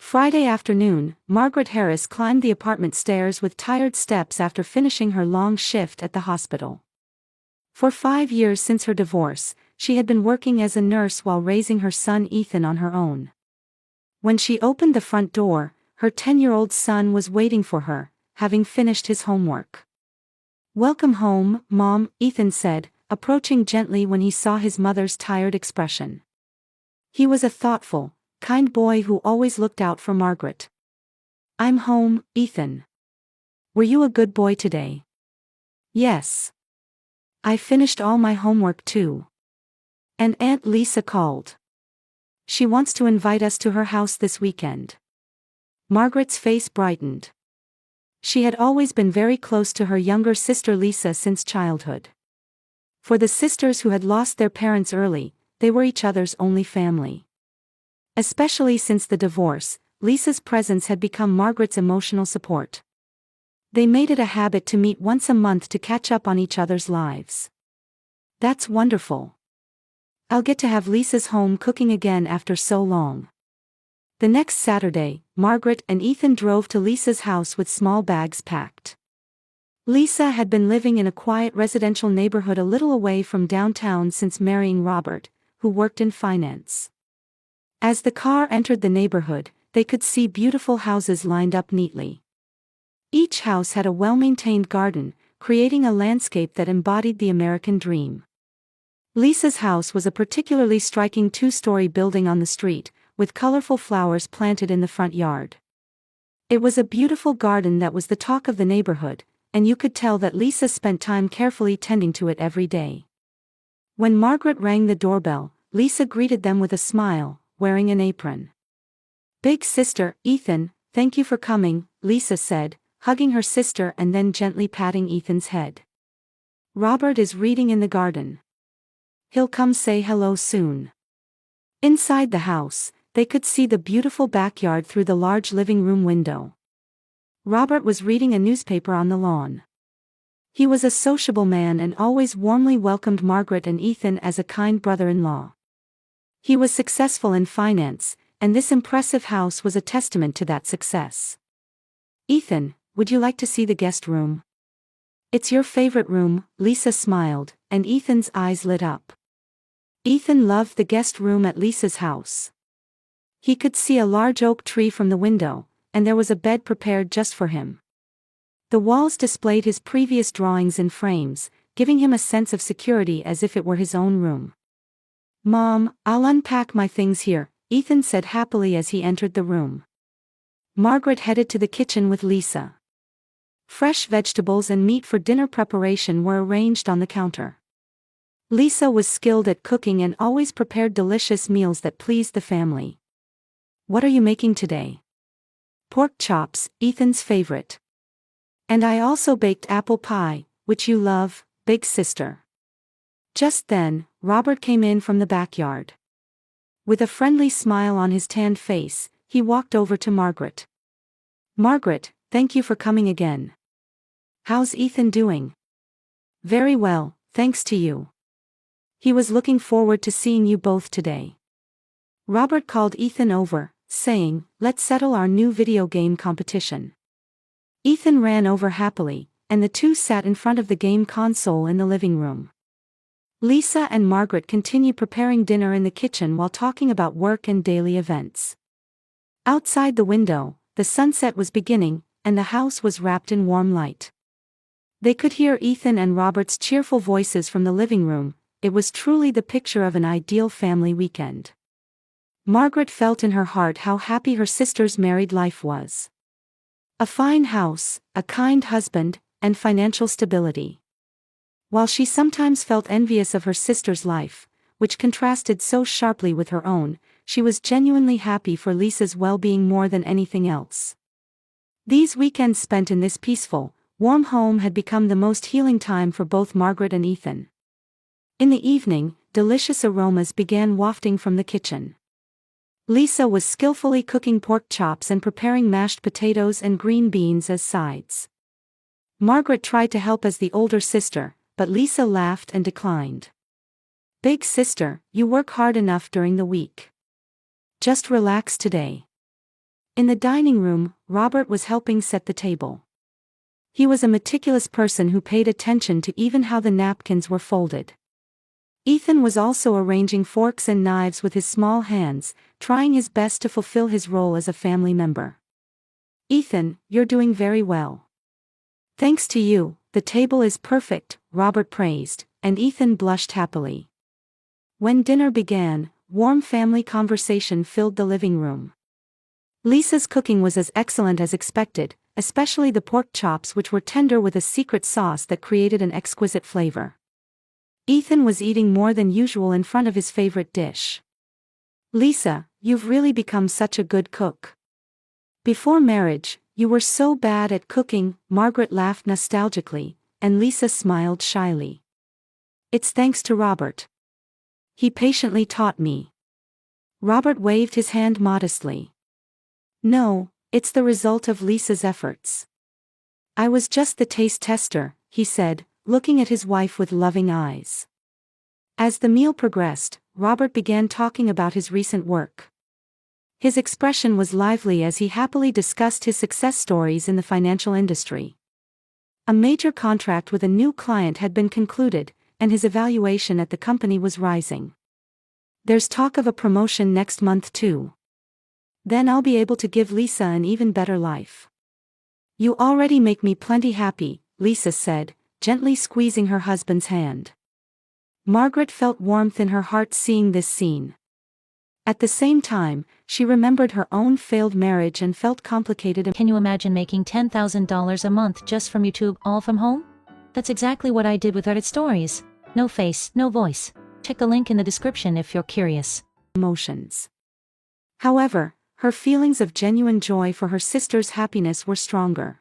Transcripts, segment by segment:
Friday afternoon, Margaret Harris climbed the apartment stairs with tired steps after finishing her long shift at the hospital. For 5 years since her divorce, she had been working as a nurse while raising her son Ethan on her own. When she opened the front door, her 10-year-old son was waiting for her, having finished his homework. "Welcome home, Mom," Ethan said, approaching gently when he saw his mother's tired expression. He was a thoughtful, kind boy who always looked out for Margaret. "I'm home, Ethan. Were you a good boy today?" "Yes. I finished all my homework too. And Aunt Lisa called. She wants to invite us to her house this weekend." Margaret's face brightened. She had always been very close to her younger sister Lisa since childhood. For the sisters who had lost their parents early, they were each other's only family. Especially since the divorce, Lisa's presence had become Margaret's emotional support. They made it a habit to meet once a month to catch up on each other's lives. "That's wonderful. I'll get to have Lisa's home cooking again after so long." The next Saturday, Margaret and Ethan drove to Lisa's house with small bags packed. Lisa had been living in a quiet residential neighborhood a little away from downtown since marrying Robert, who worked in finance. As the car entered the neighborhood, they could see beautiful houses lined up neatly. Each house had a well-maintained garden, creating a landscape that embodied the American dream. Lisa's house was a particularly striking two-story building on the street, with colorful flowers planted in the front yard. It was a beautiful garden that was the talk of the neighborhood, and you could tell that Lisa spent time carefully tending to it every day. When Margaret rang the doorbell, Lisa greeted them with a smile, wearing an apron. "Big sister, Ethan, thank you for coming," Lisa said, hugging her sister and then gently patting Ethan's head. "Robert is reading in the garden. He'll come say hello soon." Inside the house, they could see the beautiful backyard through the large living room window. Robert was reading a newspaper on the lawn. He was a sociable man and always warmly welcomed Margaret and Ethan as a kind brother-in-law. He was successful in finance, and this impressive house was a testament to that success. "Ethan, would you like to see the guest room?" "It's your favorite room," Lisa smiled, and Ethan's eyes lit up. Ethan loved the guest room at Lisa's house. He could see a large oak tree from the window, and there was a bed prepared just for him. The walls displayed his previous drawings in frames, giving him a sense of security as if it were his own room. "Mom, I'll unpack my things here," Ethan said happily as he entered the room. Margaret headed to the kitchen with Lisa. Fresh vegetables and meat for dinner preparation were arranged on the counter. Lisa was skilled at cooking and always prepared delicious meals that pleased the family. "What are you making today?" "Pork chops, Ethan's favorite. And I also baked apple pie, which you love, big sister." Just then, Robert came in from the backyard. With a friendly smile on his tanned face, he walked over to Margaret. "Margaret, thank you for coming again. How's Ethan doing?" "Very well, thanks to you. He was looking forward to seeing you both today." Robert called Ethan over, saying, "Let's settle our new video game competition." Ethan ran over happily, and the two sat in front of the game console in the living room. Lisa and Margaret continued preparing dinner in the kitchen while talking about work and daily events. Outside the window, the sunset was beginning, and the house was wrapped in warm light. They could hear Ethan and Robert's cheerful voices from the living room. It was truly the picture of an ideal family weekend. Margaret felt in her heart how happy her sister's married life was. A fine house, a kind husband, and financial stability. While she sometimes felt envious of her sister's life, which contrasted so sharply with her own, she was genuinely happy for Lisa's well-being more than anything else. These weekends spent in this peaceful, warm home had become the most healing time for both Margaret and Ethan. In the evening, delicious aromas began wafting from the kitchen. Lisa was skillfully cooking pork chops and preparing mashed potatoes and green beans as sides. Margaret tried to help as the older sister, but Lisa laughed and declined. "Big sister, you work hard enough during the week. Just relax today." In the dining room, Robert was helping set the table. He was a meticulous person who paid attention to even how the napkins were folded. Ethan was also arranging forks and knives with his small hands, trying his best to fulfill his role as a family member. "Ethan, you're doing very well. Thanks to you, the table is perfect," Robert praised, and Ethan blushed happily. When dinner began, warm family conversation filled the living room. Lisa's cooking was as excellent as expected, especially the pork chops, which were tender with a secret sauce that created an exquisite flavor. Ethan was eating more than usual in front of his favorite dish. "Lisa, you've really become such a good cook. Before marriage, you were so bad at cooking," Margaret laughed nostalgically, and Lisa smiled shyly. "It's thanks to Robert. He patiently taught me." Robert waved his hand modestly. "No, it's the result of Lisa's efforts. I was just the taste tester," he said, looking at his wife with loving eyes. As the meal progressed, Robert began talking about his recent work. His expression was lively as he happily discussed his success stories in the financial industry. A major contract with a new client had been concluded, and his evaluation at the company was rising. "There's talk of a promotion next month too. Then I'll be able to give Lisa an even better life." "You already make me plenty happy," Lisa said, gently squeezing her husband's hand. Margaret felt warmth in her heart seeing this scene. At the same time, she remembered her own failed marriage and felt complicated. Can you imagine making $10,000 a month just from YouTube, all from home? That's exactly what I did with Reddit Stories. No face, no voice. Check the link in the description if you're curious. Emotions. However, her feelings of genuine joy for her sister's happiness were stronger.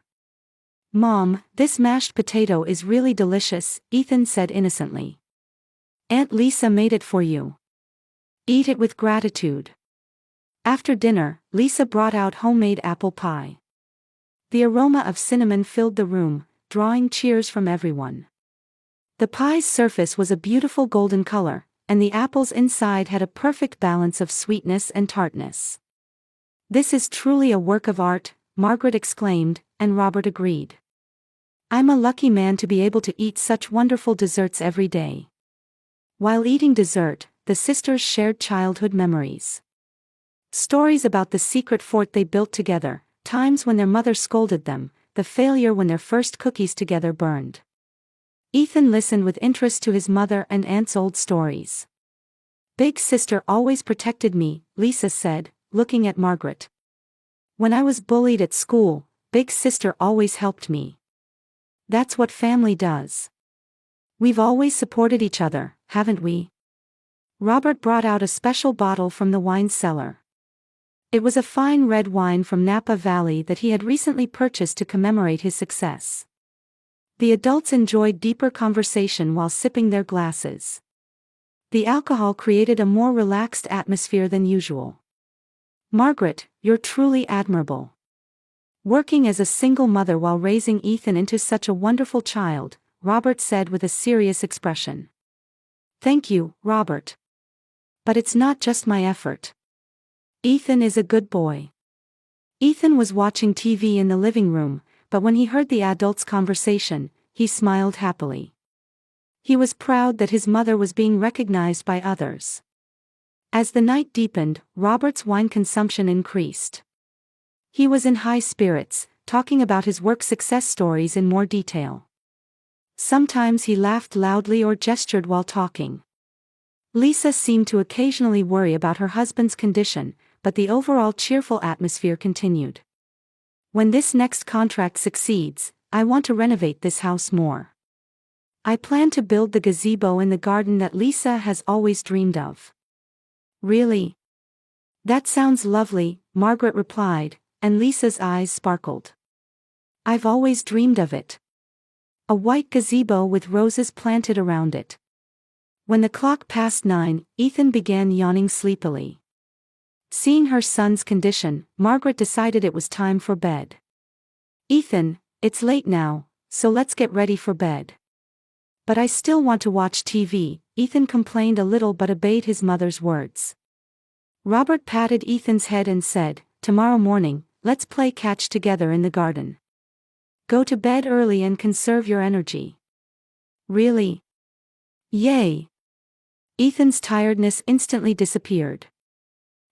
"Mom, this mashed potato is really delicious," Ethan said innocently. "Aunt Lisa made it for you. Eat it with gratitude." After dinner, Lisa brought out homemade apple pie. The aroma of cinnamon filled the room, drawing cheers from everyone. The pie's surface was a beautiful golden color, and the apples inside had a perfect balance of sweetness and tartness. "This is truly a work of art," Margaret exclaimed, and Robert agreed. "I'm a lucky man to be able to eat such wonderful desserts every day." While eating dessert, the sisters shared childhood memories. Stories about the secret fort they built together, times when their mother scolded them, the failure when their first cookies together burned. Ethan listened with interest to his mother and aunt's old stories. "Big sister always protected me," Lisa said, looking at Margaret. "When I was bullied at school, big sister always helped me. That's what family does. We've always supported each other, haven't we?" Robert brought out a special bottle from the wine cellar. It was a fine red wine from Napa Valley that he had recently purchased to commemorate his success. The adults enjoyed deeper conversation while sipping their glasses. The alcohol created a more relaxed atmosphere than usual. "Margaret, you're truly admirable. Working as a single mother while raising Ethan into such a wonderful child," Robert said with a serious expression. "Thank you, Robert. But it's not just my effort. Ethan is a good boy." Ethan was watching TV in the living room, but when he heard the adults' conversation, he smiled happily. He was proud that his mother was being recognized by others. As the night deepened, Robert's wine consumption increased. He was in high spirits, talking about his work success stories in more detail. Sometimes he laughed loudly or gestured while talking. Lisa seemed to occasionally worry about her husband's condition, but the overall cheerful atmosphere continued. "When this next contract succeeds, I want to renovate this house more. I plan to build the gazebo in the garden that Lisa has always dreamed of." "Really? That sounds lovely," Margaret replied, and Lisa's eyes sparkled. "I've always dreamed of it. A white gazebo with roses planted around it." When the clock passed 9, Ethan began yawning sleepily. Seeing her son's condition, Margaret decided it was time for bed. "Ethan, it's late now, so let's get ready for bed." "But I still want to watch TV," Ethan complained a little but obeyed his mother's words. Robert patted Ethan's head and said, tomorrow morning, let's play catch together in the garden. Go to bed early and conserve your energy. Really? Yay! Ethan's tiredness instantly disappeared.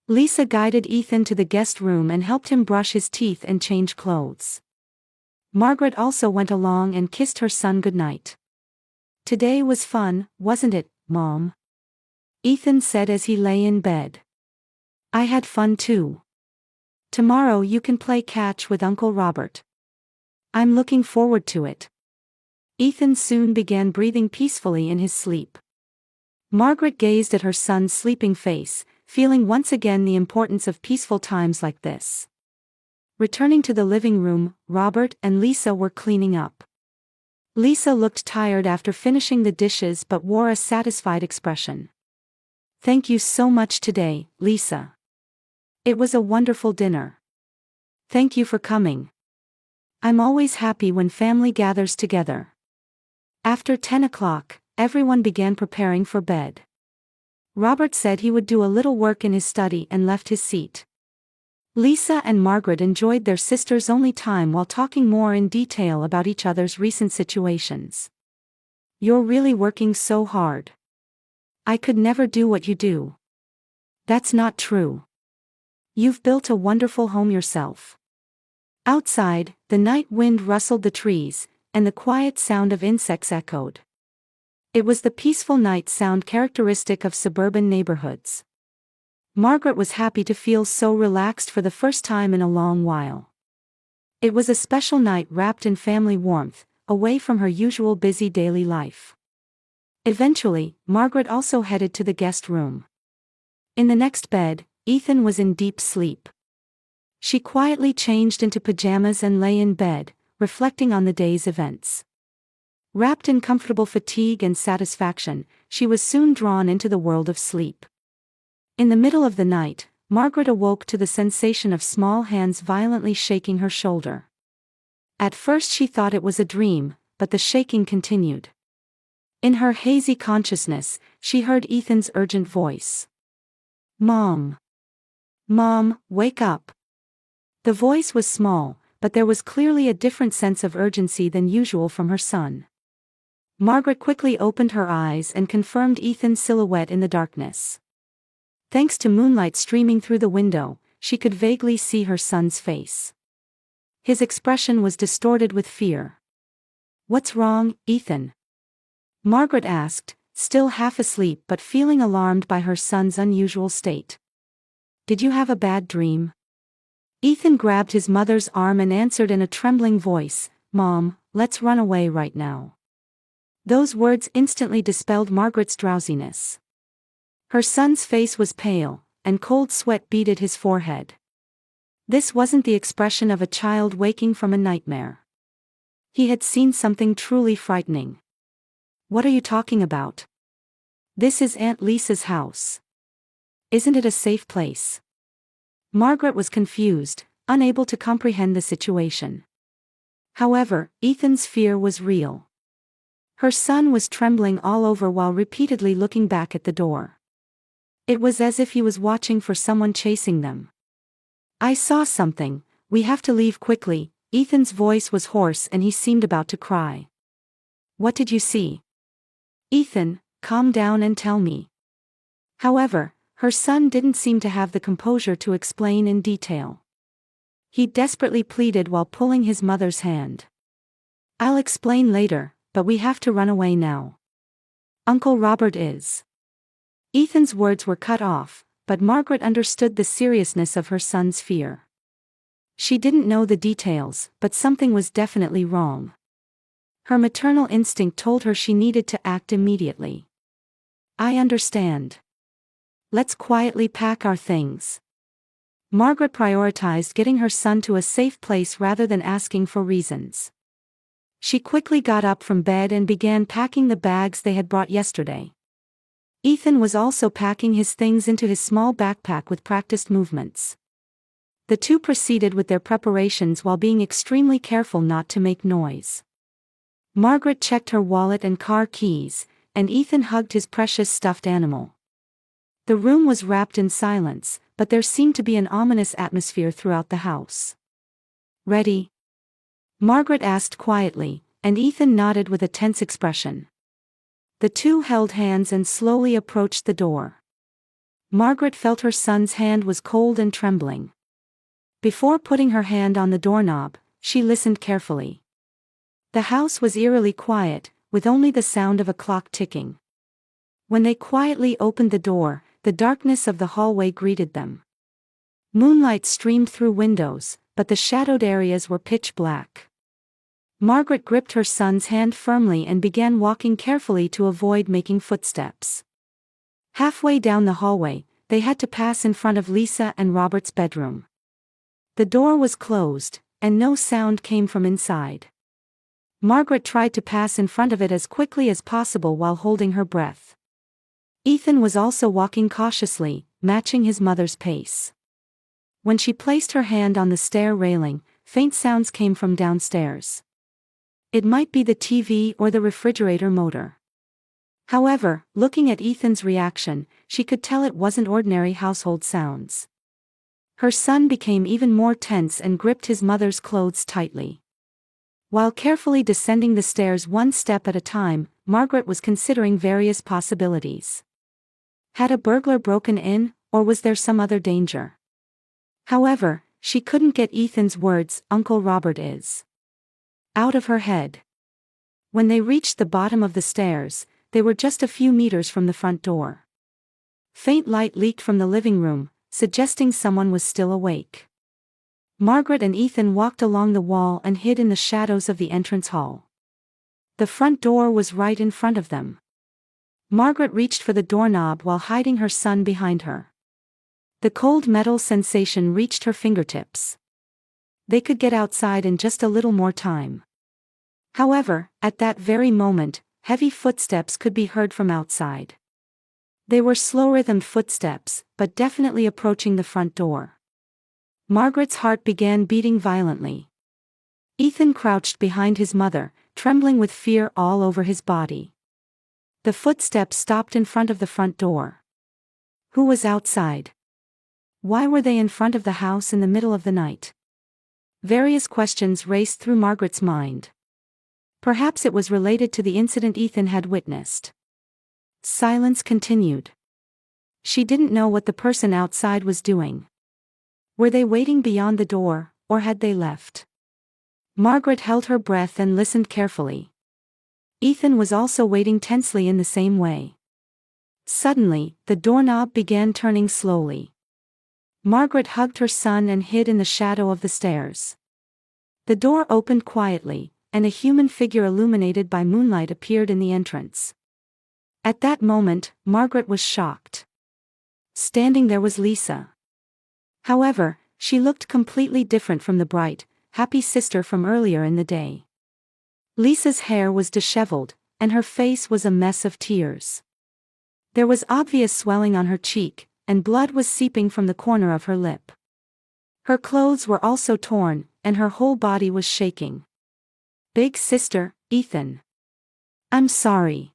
Lisa guided Ethan to the guest room and helped him brush his teeth and change clothes. Margaret also went along and kissed her son goodnight. Today was fun, wasn't it, Mom? Ethan said as he lay in bed. I had fun too. Tomorrow you can play catch with Uncle Robert. I'm looking forward to it. Ethan soon began breathing peacefully in his sleep. Margaret gazed at her son's sleeping face, feeling once again the importance of peaceful times like this. Returning to the living room, Robert and Lisa were cleaning up. Lisa looked tired after finishing the dishes but wore a satisfied expression. Thank you so much today, Lisa. It was a wonderful dinner. Thank you for coming. I'm always happy when family gathers together. After 10 o'clock, everyone began preparing for bed. Robert said he would do a little work in his study and left his seat. Lisa and Margaret enjoyed their sister's only time while talking more in detail about each other's recent situations. You're really working so hard. I could never do what you do. That's not true. You've built a wonderful home yourself. Outside, the night wind rustled the trees, and the quiet sound of insects echoed. It was the peaceful night sound characteristic of suburban neighborhoods. Margaret was happy to feel so relaxed for the first time in a long while. It was a special night wrapped in family warmth, away from her usual busy daily life. Eventually, Margaret also headed to the guest room. In the next bed, Ethan was in deep sleep. She quietly changed into pajamas and lay in bed, reflecting on the day's events. Wrapped in comfortable fatigue and satisfaction, she was soon drawn into the world of sleep. In the middle of the night, Margaret awoke to the sensation of small hands violently shaking her shoulder. At first she thought it was a dream, but the shaking continued. In her hazy consciousness, she heard Ethan's urgent voice. Mom! Mom, wake up! The voice was small, but there was clearly a different sense of urgency than usual from her son. Margaret quickly opened her eyes and confirmed Ethan's silhouette in the darkness. Thanks to moonlight streaming through the window, she could vaguely see her son's face. His expression was distorted with fear. What's wrong, Ethan? Margaret asked, still half asleep but feeling alarmed by her son's unusual state. Did you have a bad dream? Ethan grabbed his mother's arm and answered in a trembling voice, Mom, let's run away right now. Those words instantly dispelled Margaret's drowsiness. Her son's face was pale, and cold sweat beaded his forehead. This wasn't the expression of a child waking from a nightmare. He had seen something truly frightening. What are you talking about? This is Aunt Lisa's house. Isn't it a safe place? Margaret was confused, unable to comprehend the situation. However, Ethan's fear was real. Her son was trembling all over while repeatedly looking back at the door. It was as if he was watching for someone chasing them. I saw something, we have to leave quickly. Ethan's voice was hoarse and he seemed about to cry. What did you see? Ethan, calm down and tell me. However, her son didn't seem to have the composure to explain in detail. He desperately pleaded while pulling his mother's hand. I'll explain later, but we have to run away now. Uncle Robert is. Ethan's words were cut off, but Margaret understood the seriousness of her son's fear. She didn't know the details, but something was definitely wrong. Her maternal instinct told her she needed to act immediately. I understand. Let's quietly pack our things. Margaret prioritized getting her son to a safe place rather than asking for reasons. She quickly got up from bed and began packing the bags they had brought yesterday. Ethan was also packing his things into his small backpack with practiced movements. The two proceeded with their preparations while being extremely careful not to make noise. Margaret checked her wallet and car keys, and Ethan hugged his precious stuffed animal. The room was wrapped in silence, but there seemed to be an ominous atmosphere throughout the house. "Ready?" Margaret asked quietly, and Ethan nodded with a tense expression. The two held hands and slowly approached the door. Margaret felt her son's hand was cold and trembling. Before putting her hand on the doorknob, she listened carefully. The house was eerily quiet, with only the sound of a clock ticking. When they quietly opened the door, the darkness of the hallway greeted them. Moonlight streamed through windows, but the shadowed areas were pitch black. Margaret gripped her son's hand firmly and began walking carefully to avoid making footsteps. Halfway down the hallway, they had to pass in front of Lisa and Robert's bedroom. The door was closed, and no sound came from inside. Margaret tried to pass in front of it as quickly as possible while holding her breath. Ethan was also walking cautiously, matching his mother's pace. When she placed her hand on the stair railing, faint sounds came from downstairs. It might be the TV or the refrigerator motor. However, looking at Ethan's reaction, she could tell it wasn't ordinary household sounds. Her son became even more tense and gripped his mother's clothes tightly. While carefully descending the stairs one step at a time, Margaret was considering various possibilities. Had a burglar broken in, or was there some other danger? However, she couldn't get Ethan's words, "Uncle Robert is," out of her head. When they reached the bottom of the stairs, they were just a few meters from the front door. Faint light leaked from the living room, suggesting someone was still awake. Margaret and Ethan walked along the wall and hid in the shadows of the entrance hall. The front door was right in front of them. Margaret reached for the doorknob while hiding her son behind her. The cold metal sensation reached her fingertips. They could get outside in just a little more time. However, at that very moment, heavy footsteps could be heard from outside. They were slow-rhythmed footsteps, but definitely approaching the front door. Margaret's heart began beating violently. Ethan crouched behind his mother, trembling with fear all over his body. The footsteps stopped in front of the front door. Who was outside? Why were they in front of the house in the middle of the night? Various questions raced through Margaret's mind. Perhaps it was related to the incident Ethan had witnessed. Silence continued. She didn't know what the person outside was doing. Were they waiting beyond the door, or had they left? Margaret held her breath and listened carefully. Ethan was also waiting tensely in the same way. Suddenly, the doorknob began turning slowly. Margaret hugged her son and hid in the shadow of the stairs. The door opened quietly, and a human figure illuminated by moonlight appeared in the entrance. At that moment, Margaret was shocked. Standing there was Lisa. However, she looked completely different from the bright, happy sister from earlier in the day. Lisa's hair was disheveled, and her face was a mess of tears. There was obvious swelling on her cheek, and blood was seeping from the corner of her lip. Her clothes were also torn, and her whole body was shaking. "Big sister, Ethan. I'm sorry."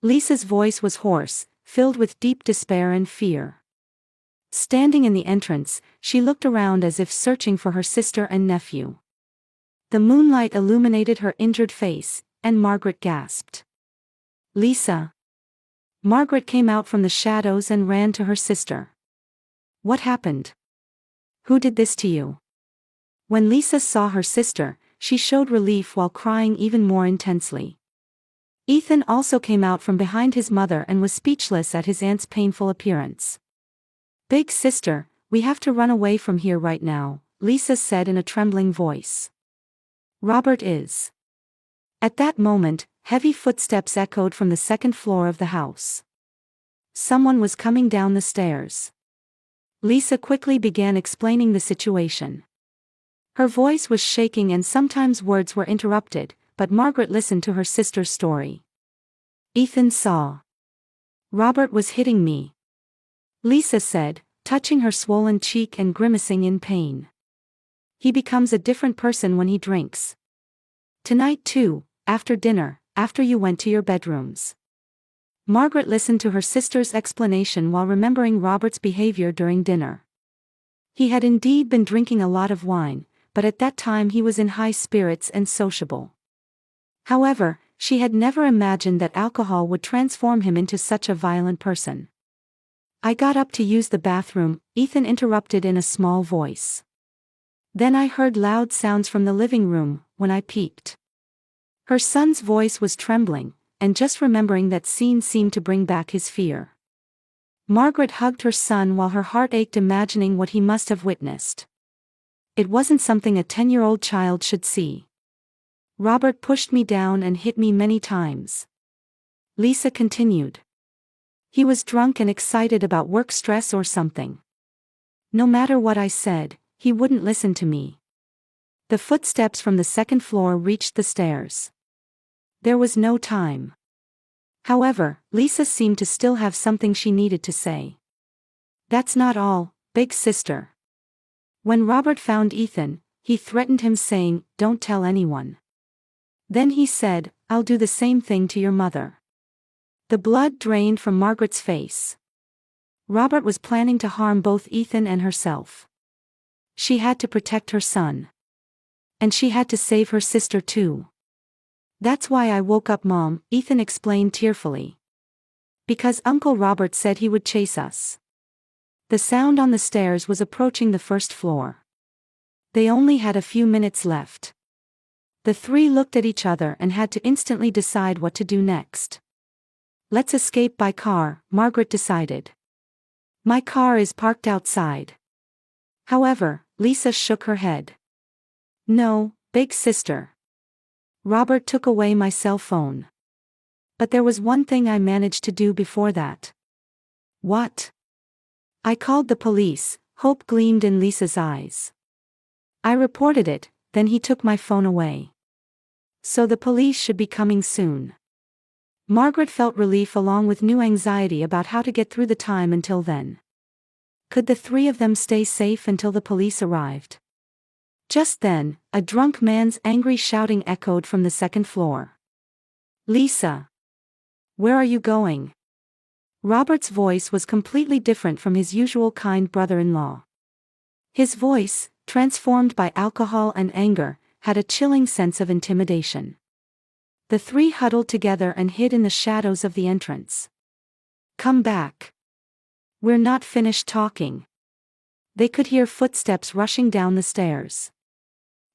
Lisa's voice was hoarse, filled with deep despair and fear. Standing in the entrance, she looked around as if searching for her sister and nephew. The moonlight illuminated her injured face, and Margaret gasped. "Lisa." Margaret came out from the shadows and ran to her sister. "What happened? Who did this to you?" When Lisa saw her sister, she showed relief while crying even more intensely. Ethan also came out from behind his mother and was speechless at his aunt's painful appearance. "Big sister, we have to run away from here right now," Lisa said in a trembling voice. "Robert is." At that moment, heavy footsteps echoed from the second floor of the house. Someone was coming down the stairs. Lisa quickly began explaining the situation. Her voice was shaking and sometimes words were interrupted, but Margaret listened to her sister's story. "Ethan saw. Robert was hitting me," Lisa said, touching her swollen cheek and grimacing in pain. "He becomes a different person when he drinks. Tonight too, after dinner, after you went to your bedrooms. Margaret listened to her sister's explanation while remembering Robert's behavior during dinner. He had indeed been drinking a lot of wine, but at that time he was in high spirits and sociable. However, she had never imagined that alcohol would transform him into such a violent person. "I got up to use the bathroom," Ethan interrupted in a small voice. "Then I heard loud sounds from the living room. When I peeked." Her son's voice was trembling, and just remembering that scene seemed to bring back his fear. Margaret hugged her son while her heart ached imagining what he must have witnessed. It wasn't something a 10-year-old child should see. "Robert pushed me down and hit me many times," Lisa continued. "He was drunk and excited about work stress or something. No matter what I said, he wouldn't listen to me." The footsteps from the second floor reached the stairs. There was no time. However, Lisa seemed to still have something she needed to say. "That's not all, big sister." When Robert found Ethan, he threatened him saying, "Don't tell anyone." Then he said, "I'll do the same thing to your mother." The blood drained from Margaret's face. Robert was planning to harm both Ethan and herself. She had to protect her son. And she had to save her sister too. "That's why I woke up Mom," Ethan explained tearfully. "Because Uncle Robert said he would chase us." The sound on the stairs was approaching the first floor. They only had a few minutes left. The three looked at each other and had to instantly decide what to do next. "Let's escape by car," Margaret decided. "My car is parked outside." However, Lisa shook her head. "No, big sister. Robert took away my cell phone. But there was one thing I managed to do before that." "What?" "I called the police," hope gleamed in Lisa's eyes. "I reported it, then he took my phone away. So the police should be coming soon." Margaret felt relief along with new anxiety about how to get through the time until then. Could the three of them stay safe until the police arrived? Just then, a drunk man's angry shouting echoed from the second floor. "Lisa! Where are you going?" Robert's voice was completely different from his usual kind brother-in-law. His voice, transformed by alcohol and anger, had a chilling sense of intimidation. The three huddled together and hid in the shadows of the entrance. "Come back. We're not finished talking." They could hear footsteps rushing down the stairs.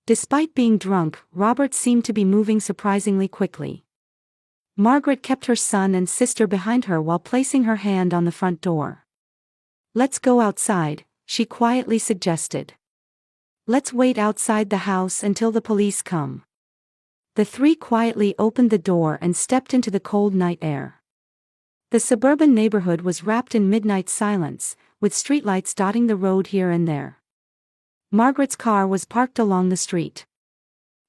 Despite being drunk, Robert seemed to be moving surprisingly quickly. Margaret kept her son and sister behind her while placing her hand on the front door. "Let's go outside," she quietly suggested. "Let's wait outside the house until the police come." The three quietly opened the door and stepped into the cold night air. The suburban neighborhood was wrapped in midnight silence, with streetlights dotting the road here and there. Margaret's car was parked along the street.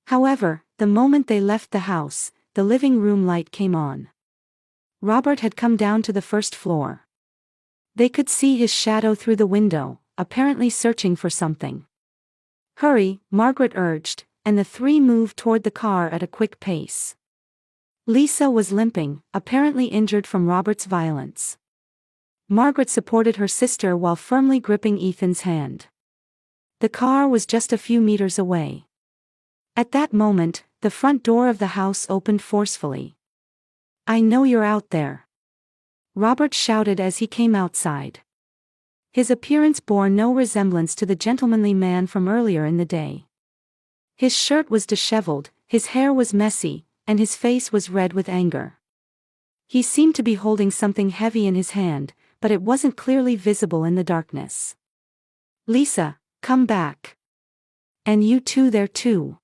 However, the moment they left the house, the living room light came on. Robert had come down to the first floor. They could see his shadow through the window, apparently searching for something. "Hurry," Margaret urged, and the three moved toward the car at a quick pace. Lisa was limping, apparently injured from Robert's violence. Margaret supported her sister while firmly gripping Ethan's hand. The car was just a few meters away. At that moment, the front door of the house opened forcefully. "I know you're out there," Robert shouted as he came outside. His appearance bore no resemblance to the gentlemanly man from earlier in the day. His shirt was disheveled, his hair was messy, and his face was red with anger. He seemed to be holding something heavy in his hand, but it wasn't clearly visible in the darkness. "Lisa, come back. And you two there too."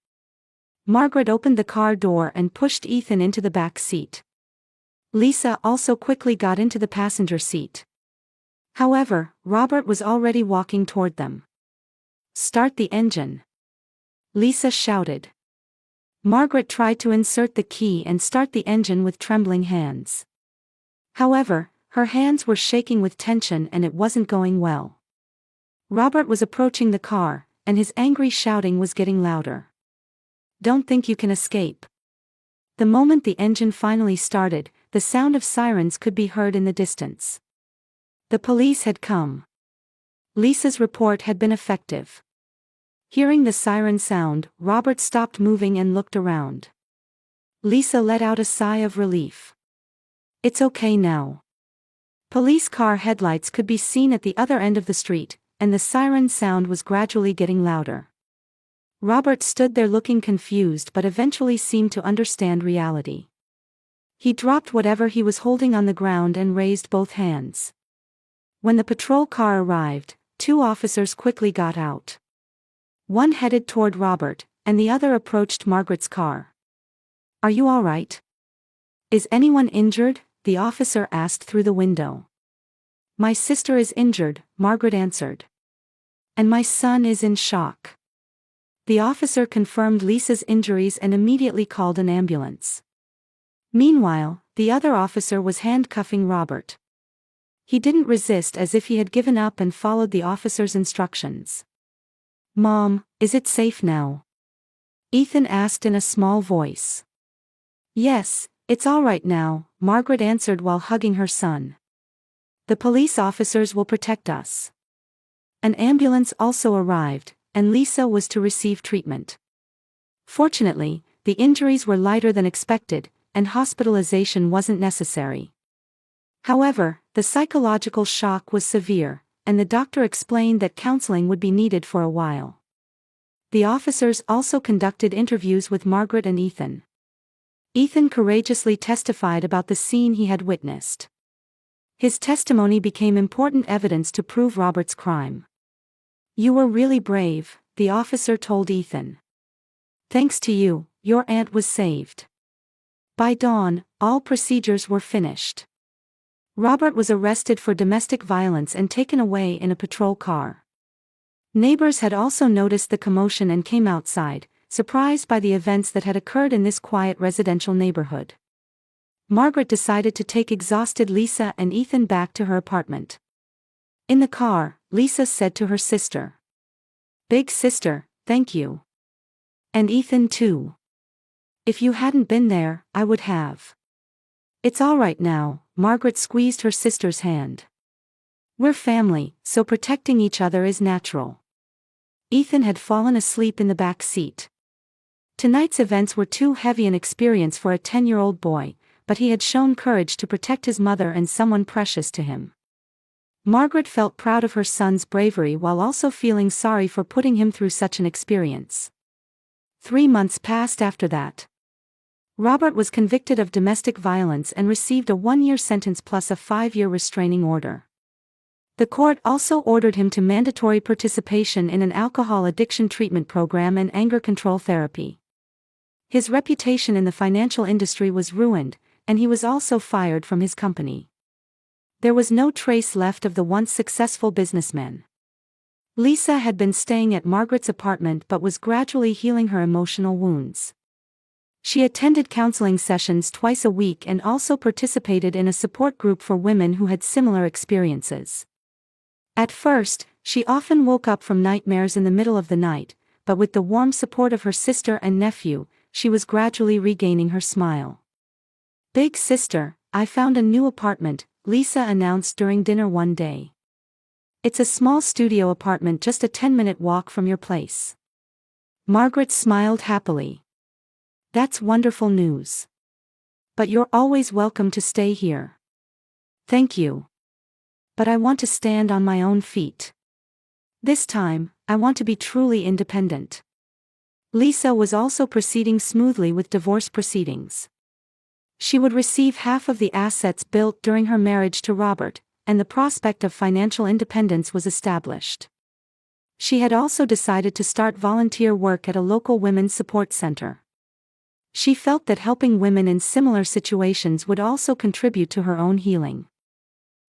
Margaret opened the car door and pushed Ethan into the back seat. Lisa also quickly got into the passenger seat. However, Robert was already walking toward them. "Start the engine," Lisa shouted. Margaret tried to insert the key and start the engine with trembling hands. However, her hands were shaking with tension and it wasn't going well. Robert was approaching the car, and his angry shouting was getting louder. "Don't think you can escape." The moment the engine finally started, the sound of sirens could be heard in the distance. The police had come. Lisa's report had been effective. Hearing the siren sound, Robert stopped moving and looked around. Lisa let out a sigh of relief. It's okay now. Police car headlights could be seen at the other end of the street, and the siren sound was gradually getting louder. Robert stood there looking confused but eventually seemed to understand reality. He dropped whatever he was holding on the ground and raised both hands. When the patrol car arrived, 2 officers quickly got out. One headed toward Robert, and the other approached Margaret's car. "Are you all right? Is anyone injured?" the officer asked through the window. "My sister is injured," Margaret answered. "And my son is in shock." The officer confirmed Lisa's injuries and immediately called an ambulance. Meanwhile, the other officer was handcuffing Robert. He didn't resist, as if he had given up, and followed the officer's instructions. "Mom, is it safe now?" Ethan asked in a small voice. "Yes, it's all right now," Margaret answered while hugging her son. "The police officers will protect us." An ambulance also arrived, and Lisa was to receive treatment. Fortunately, the injuries were lighter than expected, and hospitalization wasn't necessary. However, the psychological shock was severe, and the doctor explained that counseling would be needed for a while. The officers also conducted interviews with Margaret and Ethan. Ethan courageously testified about the scene he had witnessed. His testimony became important evidence to prove Robert's crime. "You were really brave," the officer told Ethan. "Thanks to you, your aunt was saved." By dawn, all procedures were finished. Robert was arrested for domestic violence and taken away in a patrol car. Neighbors had also noticed the commotion and came outside, surprised by the events that had occurred in this quiet residential neighborhood. Margaret decided to take exhausted Lisa and Ethan back to her apartment. In the car, Lisa said to her sister, "Big sister, thank you. And Ethan too. If you hadn't been there, I would have." "It's all right now," Margaret squeezed her sister's hand. "We're family, so protecting each other is natural." Ethan had fallen asleep in the back seat. Tonight's events were too heavy an experience for a 10-year-old boy, but he had shown courage to protect his mother and someone precious to him. Margaret felt proud of her son's bravery while also feeling sorry for putting him through such an experience. 3 months passed after that. Robert was convicted of domestic violence and received a 1-year sentence plus a 5-year restraining order. The court also ordered him to mandatory participation in an alcohol addiction treatment program and anger control therapy. His reputation in the financial industry was ruined, and he was also fired from his company. There was no trace left of the once successful businessman. Lisa had been staying at Margaret's apartment but was gradually healing her emotional wounds. She attended counseling sessions twice a week and also participated in a support group for women who had similar experiences. At first, she often woke up from nightmares in the middle of the night, but with the warm support of her sister and nephew, she was gradually regaining her smile. "Big sister, I found a new apartment," Lisa announced during dinner one day. "It's a small studio apartment just a 10-minute walk from your place." Margaret smiled happily. "That's wonderful news. But you're always welcome to stay here." "Thank you. But I want to stand on my own feet. This time, I want to be truly independent." Lisa was also proceeding smoothly with divorce proceedings. She would receive half of the assets built during her marriage to Robert, and the prospect of financial independence was established. She had also decided to start volunteer work at a local women's support center. She felt that helping women in similar situations would also contribute to her own healing.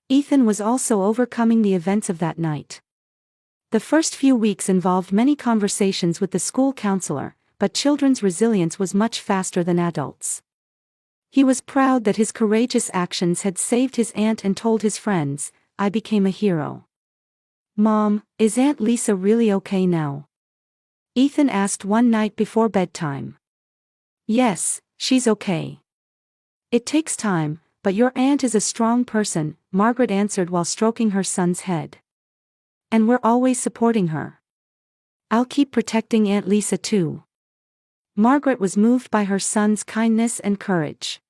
Ethan was also overcoming the events of that night. The first few weeks involved many conversations with the school counselor, but children's resilience was much faster than adults. He was proud that his courageous actions had saved his aunt and told his friends, "I became a hero." "Mom, is Aunt Lisa really okay now?" Ethan asked one night before bedtime. "Yes, she's okay. It takes time, But your aunt is a strong person, Margaret answered while stroking her son's head. And we're always supporting her. I'll keep protecting Aunt Lisa too. Margaret was moved by her son's kindness and courage.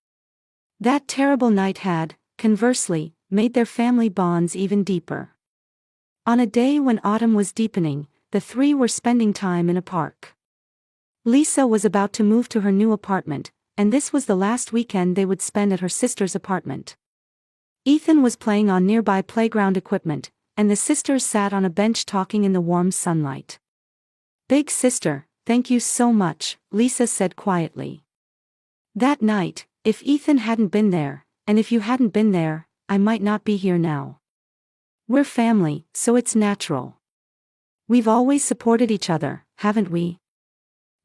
That terrible night had, conversely, made their family bonds even deeper. On a day when autumn was deepening, the three were spending time in a park. Lisa was about to move to her new apartment, and this was the last weekend they would spend at her sister's apartment. Ethan was playing on nearby playground equipment, and the sisters sat on a bench talking in the warm sunlight. "Big sister, thank you so much," Lisa said quietly. "That night, if Ethan hadn't been there, and if you hadn't been there, I might not be here now. We're family, so it's natural. We've always supported each other, haven't we?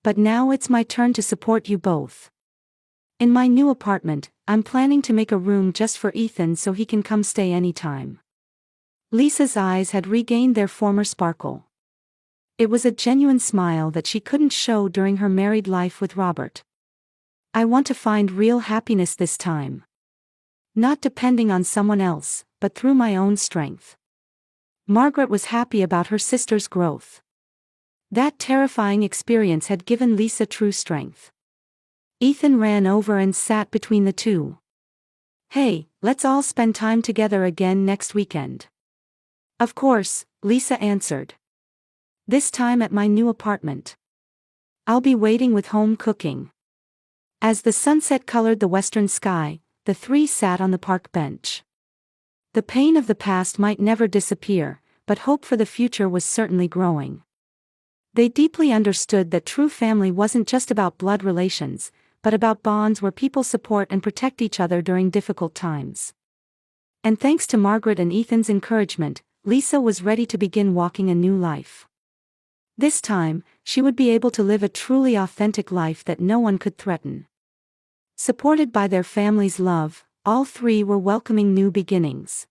But now it's my turn to support you both. In my new apartment, I'm planning to make a room just for Ethan so he can come stay anytime." Lisa's eyes had regained their former sparkle. It was a genuine smile that she couldn't show during her married life with Robert. "I want to find real happiness this time. Not depending on someone else, but through my own strength." Margaret was happy about her sister's growth. That terrifying experience had given Lisa true strength. Ethan ran over and sat between the two. "Hey, let's all spend time together again next weekend." "Of course," Lisa answered. "This time at my new apartment. I'll be waiting with home cooking." As the sunset colored the western sky, the three sat on the park bench. The pain of the past might never disappear, but hope for the future was certainly growing. They deeply understood that true family wasn't just about blood relations, but about bonds where people support and protect each other during difficult times. And thanks to Margaret and Ethan's encouragement, Lisa was ready to begin walking a new life. This time, she would be able to live a truly authentic life that no one could threaten. Supported by their family's love, all three were welcoming new beginnings.